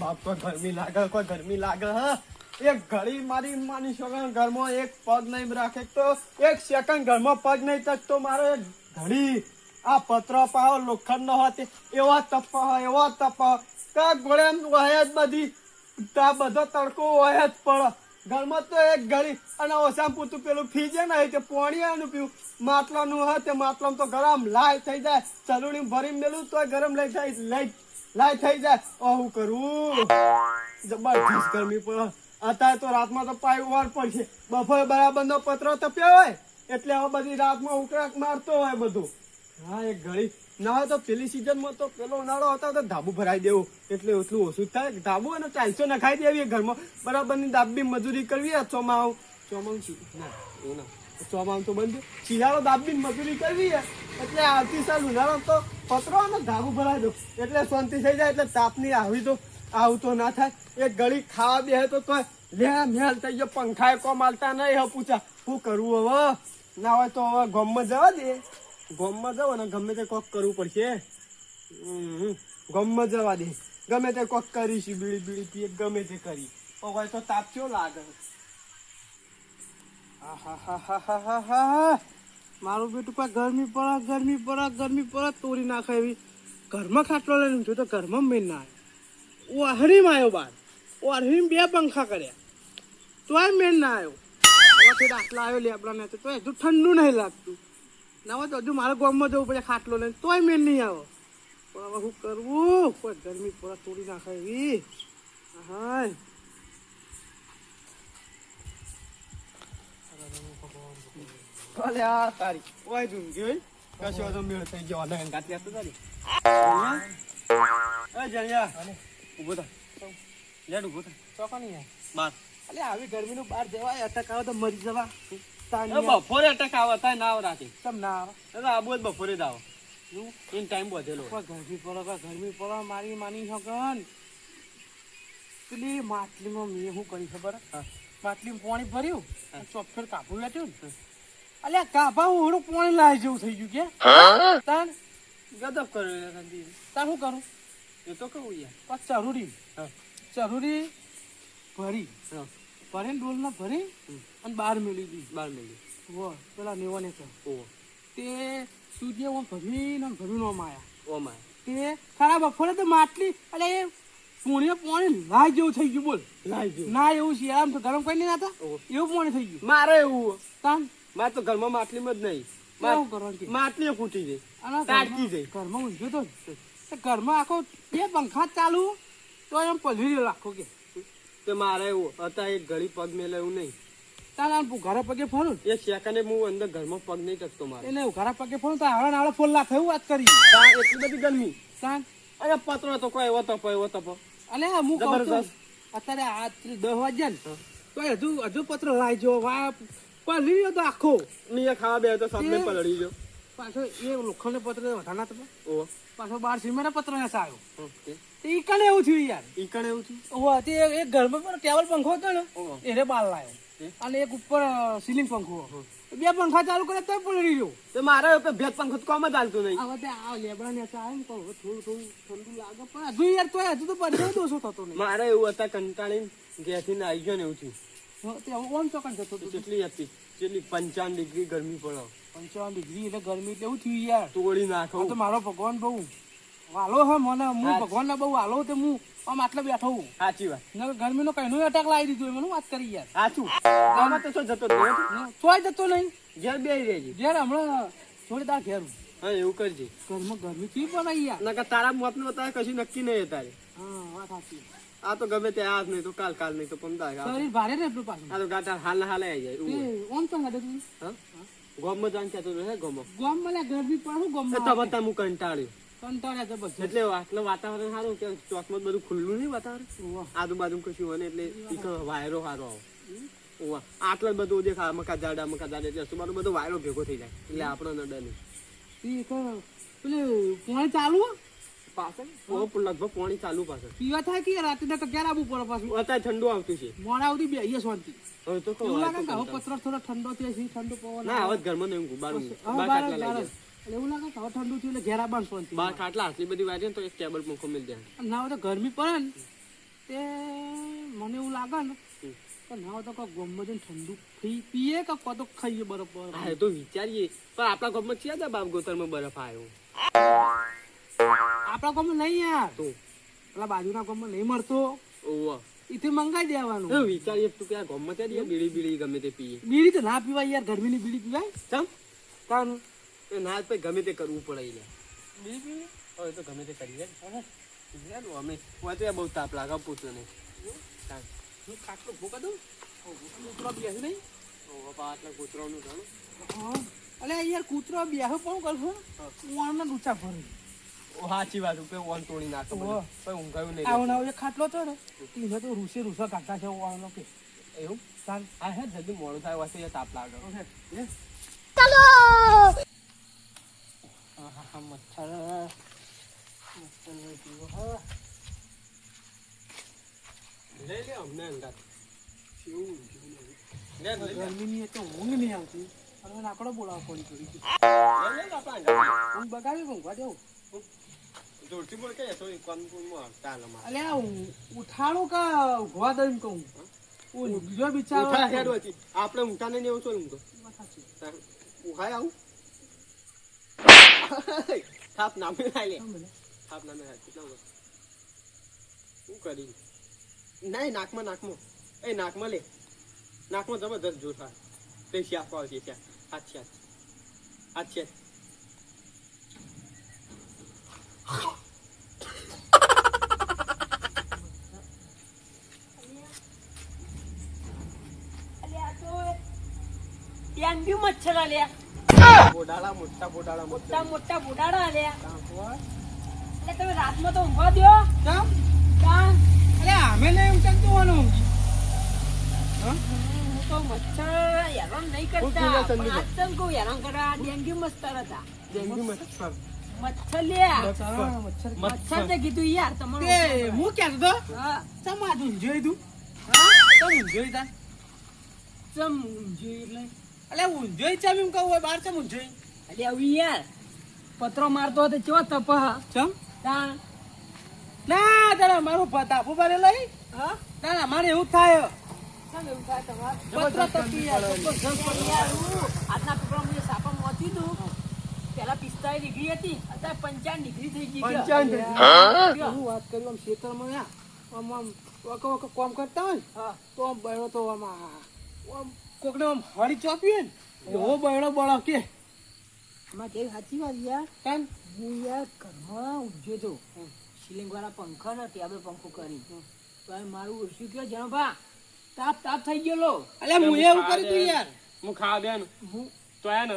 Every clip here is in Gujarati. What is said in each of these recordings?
બાપ કોઈ ગરમી લાગે હા એક ઘડી મારી માની છોકરા ઘરમાં એક પગ નહીં રાખે તો એક સેકન્ડ ઘરમાં પગ નહીં તકતો મારે ઘડી આ પતરો પાહો લોખંડ નો હોતે એવા તપા કા ગોળે વહે જ બધી તા બધો તડકો વહે જ પડે ઘરમાં તો એક ઘડી અને ઓછામાં પૂતું પેલું ફીજે ને તે પોણીયાનું પીવું માટલાનું હોય તે માટલામાં તો ગરમ લાય થઈ જાય ચલુડી ભરી મેલું તો ગરમ લાય થઈ જાય હું કરું જબરજસ્ત ગરમી પડે અત્યારે તો રાતમાં તો પાય વાર પડશે બપોરે બરાબર નો પતરો તપ્યો હોય એટલે હવે બધી રાતમાં ઉકળાટ મારતો હોય બધું હા એક ઘડી ના હોય તો પેલી સિઝનમાં તો પેલો ઉનાળો હતો તો ધાબુ ભરાઈ દેવું એટલે એટલું ઓછું થાય ધાબુ અને ચાલસો નખાઈ દેવી ઘરમાં બરાબરની દાબી મજૂરી કરવી ચોમાવું તો બંધ શિયાળો દાબી મજૂરી કરવી એટલે આવતી સાલ ઉનાળો તો પતરો અને ધાબુ ભરાઈ દો એટલે શાંતિ થઈ જાય એટલે તાપની આવું તો ના થાય એક ઘડી ખાવા બે તો લે મેલ થઈ ગયો પંખાએ કોમ આલતા નહીં હવે પૂછા શું કરવું હવે ના હોય તો હવે ગામમાં જવા દે ગામમાં જાવ ને ગમે તે કોક કરવું પડશે ગામમાં જવા દે ગમે તે કોક કરીશું બીડી પીએ ગમે તે કરી હોય તો તાપ કેવો લાગે મારું બેટું કોઈ ગરમી પડે તોડી નાખે એવી ઘરમાં ખાટલો લઈને જો તો ઘરમાં મેન ના આવ્યો અહરીમાં આવ્યો બાર અહરીમ 2 પંખા કર્યા તોય મેન ના આવ્યો આટલા આવ્યો લેબડા ને તો હજુ ઠંડુ નહીં લાગતું ના હોય તો હજુ મારે ગામમાં જવું પડે ખાટલો લઈને તોય મેન નહીં આવો પણ હવે શું કરવું કોઈ ગરમી પડે તોડી નાખે એવી હાય ભલે આ તારી ઓય જુમ ગઈ કશો તો મેળ થઈ ગયો ને ગાતી આતો તારી એ જણિયા ઉભો થા લેડ ઉભો થા ચોકણી યાર બાર અલે આવી ગરમીનું બહાર જવાય અટક આવે તો મરી જવા બપોરે અટક આવે તાય ના આવે રાતે તમ ના આવે આબુ જ બપોરે જ આવે ઇન ટાઈમ બધેલો ગરમી પડે મારી માની છોકન પેલી માટલીમાં મેં શું કરી ખબર માટલીમાં પાણી ભર્યું ચોફેર કાપું બેઠ્યું ને અલ્યા કાપા હું પાણી લાવી જેવું થઈ ગયું કે તાન ગદપ કર્યો તાર શું કરું એ તો કહું યાર ચરૂરી ભરી ભરીને ડોલમાં ભરી અને બહાર મેળી દીધી પેલા નેવાને તે સૂર્ય ભરીને ભર્યું ઓમાયા તે ખરાબ બપોરે તો માટલી એટલે એ પૂણે પાણી લાઈ જેવું થઈ ગયું બોલ ના એવું છે આમ તો ગરમ કરી નાતા એવું પાણી થઈ ગયું મારે એવું તાન મારે તો ઘરમાં માટલીમાં જ નહીં માટલી ફૂટી જાય તાડકી જાય ઘરમાં ઊંઘ્યો તો ઘરમાં આખો 2 પંખા ચાલુ તો એમ પલવી રાખો કે મારે એવું હતા એક ઘડી પગ મેલે એવું નહીં તારા ઘરે પગે ફરું એક સેકન્ડે હું અંદર ઘરમાં પગ નહીં ટકતો મારે એટલે ઘરે પગે ફરું તો આવડા ફોન લાખ એવું વાત કરી એટલી બધી ગરમી અરે પતરો તો કોઈ એવો તપો અલે હું જબરદસ્ત અત્યારે આ 10 વાગ્યા ને તો હજુ પતરો લાવજો પલળી ગયો તો આખો નહીં ખાવા બે તો સામે પલળી ગયો પાછો એ લોખંડ પત્ર વધારના તપો પાછો 12 સિમેન્ટ પત્ર ને સાયો ઈકણે એવું થયું યાર તે એક ઘરમાં પણ ટેબલ પંખો હતો ને એને બાર લાવ્યો અને એક ઉપર સીલિંગ પંખો 2 પંખા ચાલુ કરે તો પડી ગયો તો મારે ભેદ પંખો તો કામ જ ચાલતું નહીં હવે આ લેબડા ને આવે ને થોડું ઠંડુ લાગે પણ હજુ તો પડશે દોષો થતો નહીં મારે એવું હતા કંટાળીને ગેસથી ને આવી ગયો ને એવું થયું ઓમ ચોકન જતો કેટલી હતી 55 ડિગ્રી ગરમી પડે 55 ડિગ્રી એટલે ગરમી એટલે એવું થયું યાર તોડી નાખો તો મારો ભગવાન બહુ વાલો હે મને હું ભગવાન ના બહુ વાલો તો હું આમ આટલે બેઠો હું સાચી વાત ગરમી નો કઈ અટક લાવી દીધું મને વાત કરી યાર સાચું તો શું જતો તોય જતો નહીં ઘેર બેહી રહેજે ઘેર હમણાં થોડી તાર ઘેર હા એવું કરજે ઘરમાં ગરમી કેવી પડે યાર નકર તારા મોત નું અત્યારે કશું નક્કી નહીં તારે હા વાત સાચી આ તો ગમે તે આજ નહીં તો કાલ નહીં તો પમદા શરીર ભારે ને એટલું પાછું આ તો ગાટા હાલ આવી જાય ઓમ તો ગાડે તું હા ગોમમાં જાન કે તો રહે ગોમમાં લે ગરમી પડું ગોમમાં તો બતા હું કંટાળ્યા જબરજસ્ત એટલે આટલું વાતાવરણ સારું કે ચોકમાં બધું ખુલ્લું નહીં વાતાવરણ આજુબાજુ કશું હોય ને એટલે વાયરો સારો આવે આટલું બધું દેખા મકા જાડા એટલે મારો બધો વાયરો ભેગો થઈ જાય એટલે આપણો નડે નહીં પાણી ચાલુ પાછળ લગભગ પાણી ચાલુ પાછળ પીવા થાય કે રાતે તો ક્યારે આવવું પડે પાછું અત્યારે ઠંડુ આવતું છે મોડા આવતી બે શાંતિ હવે તો પત્ર થોડો ઠંડો થયો છે ઠંડુ પવન ના હવે ઘરમાં નહીં એવું એવું લાગે કે ઠંડુ થયું એટલે ઘેરા બાર શાંતિ બાર ખાટલા આટલી બધી વાગે તો એક ટેબલ પંખો મિલ જાય ના હોય તો ગરમી પડે ને તે મને એવું લાગે ને કે ના તો કોઈ ગોમમાં જઈને ઠંડુ પીએ કે તો ખાઈએ બરફ. હા એ તો વિચારીએ પણ આપણા ગામમાં છે ને બાપ ગોતરમાં બરફ આવ્યો. આપણા ગામમાં નહીં યાર, તો પેલા બાજુના ગામમાં નહીં મળતો. ઓવા એથી મંગાઈ દેવાનું. વિચારીએ તું કે આ ગામમાં છે બીડી ગમે તે પીએ. બીડી તો ના પીવાય યાર, ગરમીની બીડી પીવાય. ચમ તાનું ના જ ગમે તે કરવું પડે યાર. બીડી પીવી હવે તો ગમે તે કરીએ અમે તો બહુ તાપ લાગે પૂછો નહીં. હું કાટલો ભોકા દઉં કૂતરો બેસે નહીં. આટલા કૂતરાનું જાણું. અલે યાર કૂતરો બેહો પણ કરશો વાળના ડૂચા ભરે. સાચી વાત ઉપર ઓન તોડી નાખો પણ ઊંઘાયું નહીં. આવો ના ખાટલો તો ને એને તો રૂસા કાઢતા છે વાળનો કે એવું ચાલ. હા હે જલ્દી મોડું થાય વાસે તાપ લાગે. ચાલો. મચ્છર પીવો હા લઈ લે અમને અંગાત. ગરમીની તો ઊંઘ નહીં આવતી અને આકડો બોલાવો પડી પડી ઊંઘ બગાડી ઊંઘવા દેવું. જોરથી બોલ કે તો કોનપુરમાં ચાલ અમાર. અલ્યા ઉઠાડો કા ઊંઘવા દઉં કહું. બીજો બિચારો આપણે ઊંઘતા નહીં એવું છો ઊંઘતો ઉખાય આવું થાપ નામે લે થાપ નામે કેટલા શું કરી નહીં નાકમાં એ નાકમાં લે નાકમાં જબરદસ્ત જોર થાય તે શ્યાપ આવશે ત્યાં હાથ મચ્છર આલ્યા બોડાળા મોટા બોડાળા આલ્યા. એટલે તમે રાતમાં તો ઊંઘવા દ્યો. અરે અમે નહીં ઊંઘવાનું. હું તો મચ્છર હેરાન નહીં કરતા પણ આજ તને કહું હેરાન કરવા ડેન્ગ્યુ મસ્તર હતા. મચ્છર લ્યા મચ્છર તે કીધું યાર તમારું હું ક્યાં હતો હા સમાજું જોઈ તું જોઈ તા ચમ જોઈ એટલે અલે ઊંઝોઈ ચમ એમ કહું હોય બાર ચમ ઊંઝોઈ અરે આવી યાર પત્રો મારતો હતો ચો તપ ચમ તાણ ના તારા મારું તાપુ ભરે લઈ હા ના મારે એવું થાય ચમ એવું થાય તમારે પત્ર તપી યાર આજના પેપરમાં મને સાપા મોતી તું પેલા 45 ડિગ્રી હતી અત્યારે 55 ડિગ્રી થઈ ગઈ હું વાત કરી આમ ખેતરમાં આમ કોમ કરતા હોય હા તો આમ બળો તો આમ કોકને આમ હળી ચોપી ને એવો બળો બળો કે આમાં કેવી સાચી વાત યાર કેમ હું યાર ઘરમાં ઊંઘ્યો તો સિલિંગ વાળા પંખા ને ટેબલ પંખો કરી તો મારું ઓછું કયો જાણો ભા તાપ થઈ ગયેલો. અલે હું એવું કરી તું યાર હું ખાવા દે ને હું તો આયા ને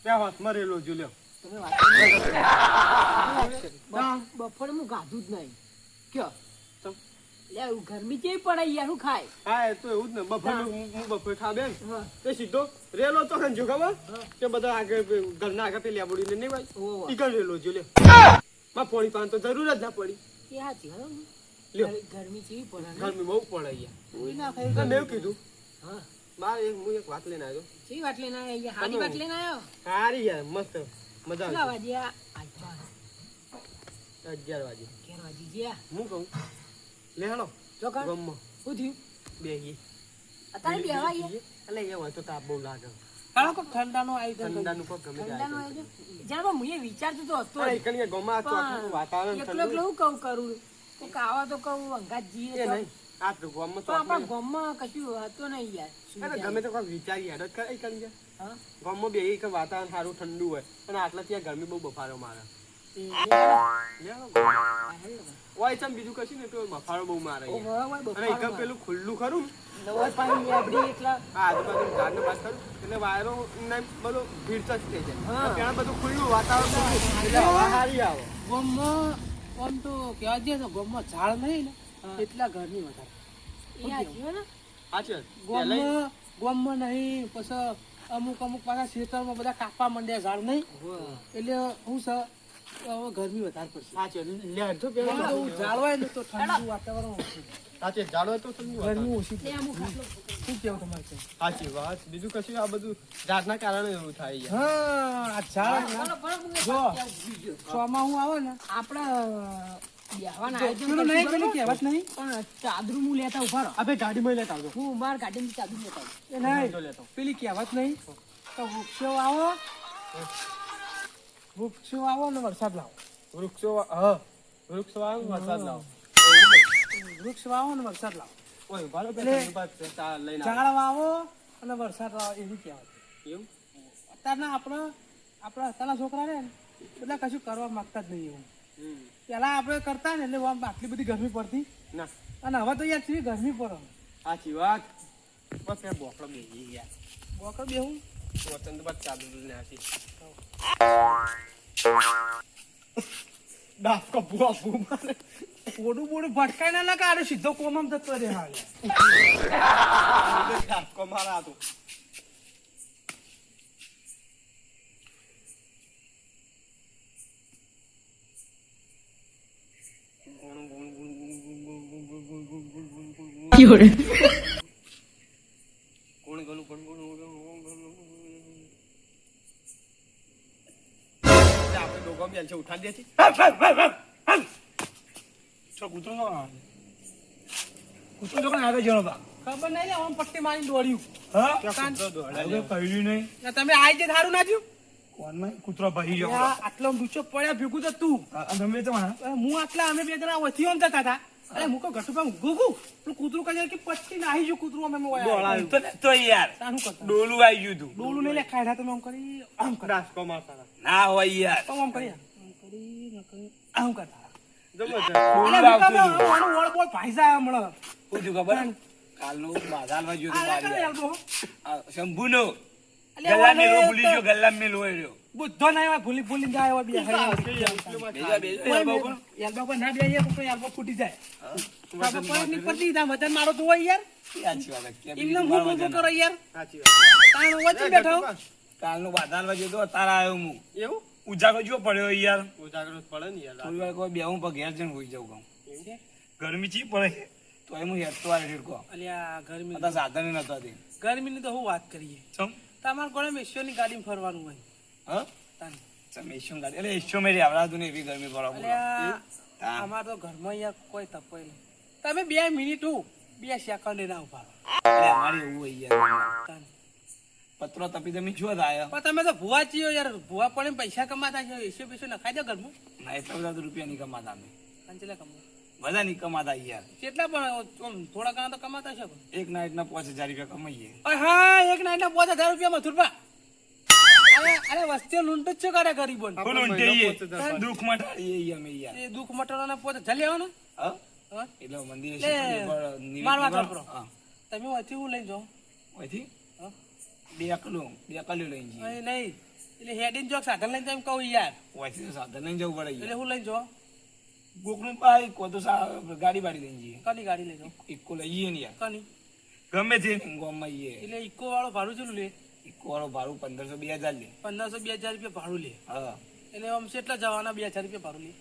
ત્યાં હોસ્ટમાં રેલો જોલ્યો. તમે વાત બપોરે હું ગાધું જ નહીં કયો લે ગરમી કેવી પડે યાર શું ખાય. હા એ તો એવું જ ને બપોર હું બપોર ખા દે ને હા તે સીધો રેલો તો જો ખબર કે બધા આગળ ઘરના આગળ પેલી આબોડી નહીં ભાઈ ઓવા ઈકણ રેલો જો લે માં પાણી પાન તો જરૂર જ ના પડી. એ હાચી હો લ્યો ગરમી કેવી પડે ને ગરમી બહુ પડે યાર. કોઈ ના ખાઈ મેં એવું કીધું હા મારે હું એક વાત લઈને આવ્યો. કેવી વાત લઈને આવ્યા હારી વાત લઈને આવ્યો. સારી યાર મસ્ત મજા કેટલા આવે. વાગ્યા આજ 11 વાગે 11 વાગી ગયા. હું કહું લે હેલો ચોકન ગમમાં શું થયું બેહીએ અત્યારે બેહવા ગયા એટલે એ હોય તો તાપ બહુ લાગે. હાલો કોક ઠંડાનો આવી જાય ઠંડાનું કોક ગમે ઠંડાનો તે આવી જાય જ્યારે હું એ વિચારતો તો હતો અરે ઈકણ કે ગોમાં આ ચોકનું વાતાવરણ એકલો ઠંડુ એકલો હું કહું કરું તો કાવા તો કહું અંગાત એ જઈએ તો નહીં આ તો ગોમાં પણ આપણા ચોકનું ગામમાં કશું હતું નહીં યાર અરે ગમે તો કોઈ વિચારી યાર કરે ઈકણ કે હા ગામમાં બેહી કે વાતાવરણ સારું ઠંડુ હોય અને આટલા ત્યાં ગરમી બહુ બફારો મારે. તે લે હેલો ઓય ચમ બીજું કશું ને તો બફારો બહુ મારે ઓ યાર. હોય અને ઈકણ પેલું ખુલ્લું ખરું નવા પાણી લેબડી એટલા આ આજુબાજુ ઝાડ ને બાદ ખરું એટલે વાયરો ને બધું ભીડ જ થઈ જાય. હા. ત્યાં બધું ખુલ્લું વાતાવરણ એટલે હવા સારી આવે. ગોમમાં આમ તો કહેવા જઈએ તો ગોમમાં ઝાડ નહીં ને હા. એટલા ઘરની વધારે એ હાચી હો ને સાચી વાત. ગોમમાં નહીં પછી અમુક પાછા ખેતરમાં બધા કાપવા માંડ્યા ઝાડ નહીં એટલે હું હવે ગરમી વધારે પડશે સાચી વાત. લે હટજો ગમે પેલા. તો ઝાડ હોય ને તો ઠંડુ વાતાવરણ ઓછું સાચી વાત. ઝાડ હોય તો ઠંડુ ગરમી વાતાવરણ. ઓછી લે અમુક ખાટલો. શું કેવું તમારે છે સાચી વાત. બીજું કશું આ બધું ઝાડના કારણે એવું થાય યાર. હા આ ઝાડ બરો, બરો, હું એક જો. વાત કહેવા ભૂલી ગયો. ચોમાસું આવે ને આપણે બેહવાના આયોજન પેલું નહીં, પેલું કહેવત નહીં. પણ ચાદરું હું લેતા ઉભા રહો. અબે ગાડીમાં લેતા આવજો. હું માર ગાડીમાં ચાદરું લેતા આવું. એ નહીં, પેલી કહેવત નહીં તો વૃક્ષો વાવો, વૃક્ષો વાવો ને વરસાદ લાવો. વૃક્ષ વાવો વરસાદ લાવો. વૃક્ષ વાવો ને વરસાદ લાવો. ઓય ભાલો કે એટલે ધન્યવાદ છે. તા લઈને ઝાડ વાવો અને વરસાદ લાવો એવી કહેવત. એવું અત્યારના આપણા અત્યારના છોકરા ને બધા કશું કરવા માંગતા જ નહીં એવું. પેલા આપણે કરતા ને એટલે આમ આટલી બધી ગરમી પડતી ના અને હવે તો યાર કેવી ગરમી પડે. સાચી વાત. બસ મેં બોકડો બેસી ગયા. બોકર બેહું વતન તો બસ ચાલુ ને હાથી ડાફકો બુઆ બુ મારે પોડું બોડું ભટકાઈ ના લાગે આડે સીધો કોમમ જતો રહે હાલ. ડાફકો મારા હતો. આપણે ડોગો બેલ છે ઉઠાડી દે છે. કૂતરો તો આગળ જણો બા. ખબર નહીં લે આમ પટ્ટી મારી દોડ્યું. કહ્યું નહીં ના તમે આઈ જે થારું ના થયું. કોનમાં કૂતરો ભરી ગયો. આટલો ડૂચો પડ્યા ભેગું તો તું ગમે તો હું આટલા અમે બે જણા વધી ઓમ જતા હતા. અરે મુકો ઘટુ પા ગુગુ પેલું કૂતરું કહે કે પટ્ટી નાહી જો કૂતરું અમે તો યાર તાનું કરતા ડોલું આવી ગયું તું. ડોલું નહીં લે ખાયડા તમે આમ કરી આમ કર ડાસકો મારતા ના હોય યાર. આમ કરી આમ કરી ન કરી આમ કરતા. જમો અરે મુકા આનો વળ બોલ ભાઈ જાય હમણાં. શું ખબર કાલનું બાજારમાં ગયો તો શંભુનો અલ્યા ગલ્લા મેલો ભૂલી ગયો. ગલ્લા મેલો રહ્યો બુદ્ધો ના એવા ભૂલી ભૂલી જાય એવા બે યાર બાબા ના બે યાર તો યાર ફૂટી જાય. બાબા કોઈ નીકળી દીધા વજન મારો તો હોય યાર. સાચી વાત છે. એમને હું કરો યાર. સાચી વાત. તાણ વચ્ચે બેઠો. કાલનું બાજારમાં ગયો તો તારા આવ્યો હું. એવું ઉજાગરો જો પડ્યો યાર. ઉજાગરો પડે ને યાર. થોડી વાર કોઈ બેહું પર ઘેર જઈને હોઈ જાઉં કહું. ગરમી ચી પડે તો એમ હેરતો આ રેડકો. અલ્યા ગરમી બધા સાધન નતા દે. ગરમીની તો હું વાત કરીએ. ચમ તમારે કોણે મેશ્યોની ગાડીમાં ફરવાનું હોય. હા તાન. ચમ એશિયો ગાડી એટલે એશિયો મેરી આવડાતું ને એવી ગરમી પડે. અલ્યા અમાર તો ઘરમાં યાર કોઈ તપોય નહીં. તમે 2 મિનિટ 2 સેકન્ડ ના ઉભા રહો. એટલે અમારે એવું હોય યાર. તાન. પત્રો તપી તમે શું થાય? પણ તમે તો ભુવા છીએ યાર. ભુવા પણ પૈસા કમાતા છો. એસો પૈસો નખાઈ દો ઘરમાં. ના એટલા બધા તો રૂપિયા નહીં કમાતા અમે. કંચેલા કમાઓ. બધા નહીં કમાતા યાર. કેટલા પણ થોડા ઘણા તો કમાતા છો. એક નાઈટના 5000 રૂપિયા કમાઈએ. હા એક નાઈટના 5000 રૂપિયા મથુરપા. અરે વસ્તી લૂંટ જ છે કરે ગરીબો દુઃખ મટાડીએ અમે યાર. એ દુઃખ મટાડવાના પોતે જલ્દી આવો ને. હા હા એટલે મંદિરે મારવા કરો. તમે અહીંથી હું લઈને જાઓ. અહીંથી હા બે કલો લઈને જઈએ. નહીં એટલે હેડીને જો સાધન લઈને તમે કહું યાર. અહીંથી તો સાધન લઈને જવું પડે એટલે યાર. હું લઈને જાઓ. ગોકનું બાઈક કો તો ગાડી બાડી લઈને જઈએ. કની ગાડી લઈ જાઓ. ઇક્કો લઈએ ને યાર. કની ગમે તે ગામમાં જઈએ. એટલે ઇકો વાળો ભાડું ચેલું લે? ઇક્કો વાળો ભાડું 1500 2000 લે. 1500 2000 રૂપિયા ભાડું લે. હા એટલે આમ કેટલા જવાના 2000 રૂપિયા ભાડું લે?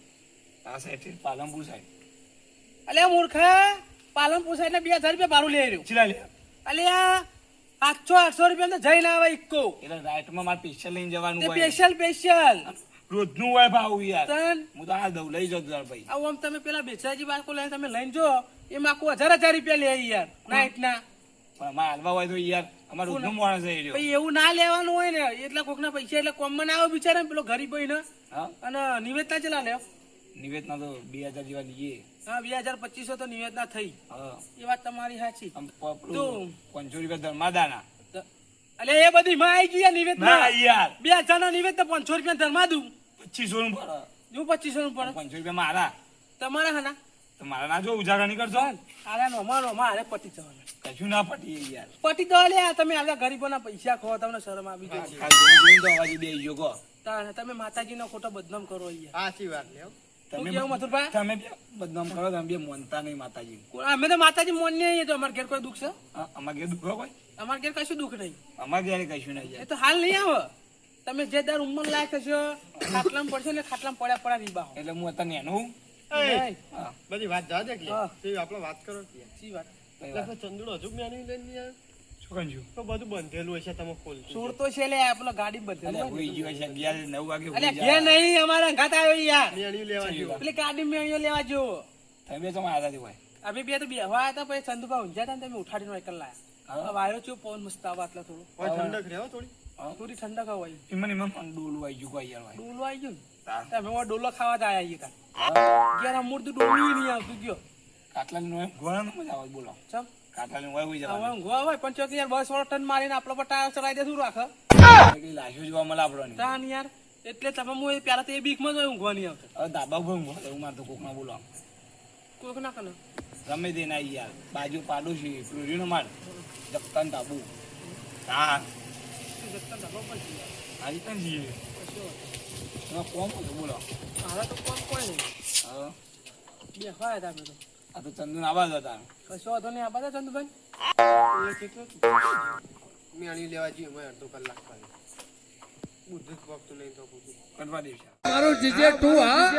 આ સાઈડ પાલનપુર સાઈડ. અલ્યા મૂર્ખા પાલનપુર સાઈડ ને 2000 રૂપિયા ભાડું લે રહ્યો. ચલા લે. અલ્યા 800 રૂપિયા તો જઈને આવે ઇકો. એટલે રાઈટમાં મારે સ્પેશિયલ લઈને જવાનું તે હોય. સ્પેશિયલ રોજનું હોય ભાવ યાર. તન હું તો આ દઉં લઈ જાઉં તાર ભાઈ. આવું આમ તમે પેલા બેસાજી બાળકો લઈને તમે લઈને જો એમાં આખું 1000 રૂપિયા લે યાર નાઈટ ના. પણ અમારે હાલવા હોય તો યાર અમારે રોજનું માણસ છે એ રહ્યો. પછી એવું ના લેવાનું હોય ને એટલા કોકના પૈસા એટલે કોમમાં ના આવે બિચારા પેલો ગરીબ હોય ને. હા અને નિવેદના ચેલા લેવ? નિવેદના તો 2000 જેવા લઈએ. હા 2000 2500 તો નિવેદના થઈ. હા એ વાત તમારી સાચી. આમ પેલું 500 રૂપિયા ધર્માદાના. અલે એ બધી માં આવી ગઈ નિવેદના. ના યાર 2 જણા નિવેદ તો 500 રૂપિયા ધર્મા દઉં. 2500 નું પડે. હું 2500 નું પડે 500 રૂપિયા મારા. તમારા હાના તો મારા ના જો ઉજાગરા નહીં કરશો. આલા નો મારે પટી જવાનું. કશું ના પટીએ યાર. પટી તો લે તમે આલા ગરીબોના પૈસા ખો તમને શરમ આવી જાય. તો અવાજ બે યો કહો. તમે માતાજીનો ખોટો બદનામ કરો યાર. સાચી વાત લે. તમે કેવું મથુરભાઈ? તમે બદનામ કરો તમે બે મોનતા નહીં માતાજી. અમે તો માતાજી મોનીએ છીએ તો અમાર ઘેર કોઈ દુખ છે? અમાર ઘેર દુખો કોઈ? અમાર ઘેર કશું દુખ નહીં. અમાર ઘેર કશું નહીં એ યાર. તો હાલ નહીં આવે. તમે જે દર ઉંમર લાયક હશો ખાટલામાં પડશો ને ખાટલામાં પડ્યા રીબા હો. એટલે હું અત્યારે એનું બધી વાત જા દે કે હા. તે આપણે વાત કરો કે સી વાત? એટલે ચંદુડો હજુ મેં નહીં લઈને યાર તો બધું બંધેલું હશે તમે ખોલજો સોળ તો છે લે પેલો ગાડી અલ્યા બધે હોઈ ગયો છે 11 9 વાગે અલ્યા હોઈ ઘેર જાય. નહીં અમારા ઘાત આવ્યો યાર મેણી લેવા જેવો પેલી ગાડી મેળીઓ લેવા જો તમે તો આદા દેવાય અમે બે તો બેહવા આવ્યા હતા પછી ચંદુભા ઊંઝા હતા ને તમે ઉઠાડીને એકલ લાયા હવે આવ્યો છું પવન મસ્ત આવે આટલા થોડું ઓય ઠંડક રહે હો થોડી થોડી ઠંડક હોય પણ ડોલું આવી ગયું કોઈ યાર ભાઈ. ડોલો આવી ગયો હા. ને તમે હવે ડોલો ખાવા જ આયા છીએ ઘેર આ મૂર્તિ ડોલું નહીં આવતું ગયો કાટલાની નો ઘોડાનો મજા આવે બોલો ચમ કાટલાની હોય હોઈ હવે જવાનું ઊંઘવા હોય પણ ચોકી યાર 10 વાળો ટન મારીને આપણા પર ટાયર ચલાવી દે શું રાખે કઈ લાશો જોવા મળે આપણને તાન યાર એટલે તમે હું પેલા તો એ બીકમાં જ હોય ઊંઘવા નહીં આવતો હવે ધાબા ઉપર ઊંઘો એવું મારતો કોક ના બોલો કોઈક ના કરે ગમે તે ના યાર બાજુ પાડોશી પ્રોરીનો માર જપ્તાન ધાબુ હા જગતા ધાબા પર છે યાર. હારી પણ જઈએ એમાં કોમ હતું બોલો હારા તો કોણ કોઈ નહીં હવે બેહવા આવ્યા હતા અમે તો આ તો ચંદુન આવાજ હતા કશો વાંધો નહીં આ બધા ચંદુભાઈ મેણી લેવા જઈએ અમે અડધો કલાક પાડે બુદ્ધ જ પગતું નહીં તો બધું કરવા દેશે મારું જીજે તું હા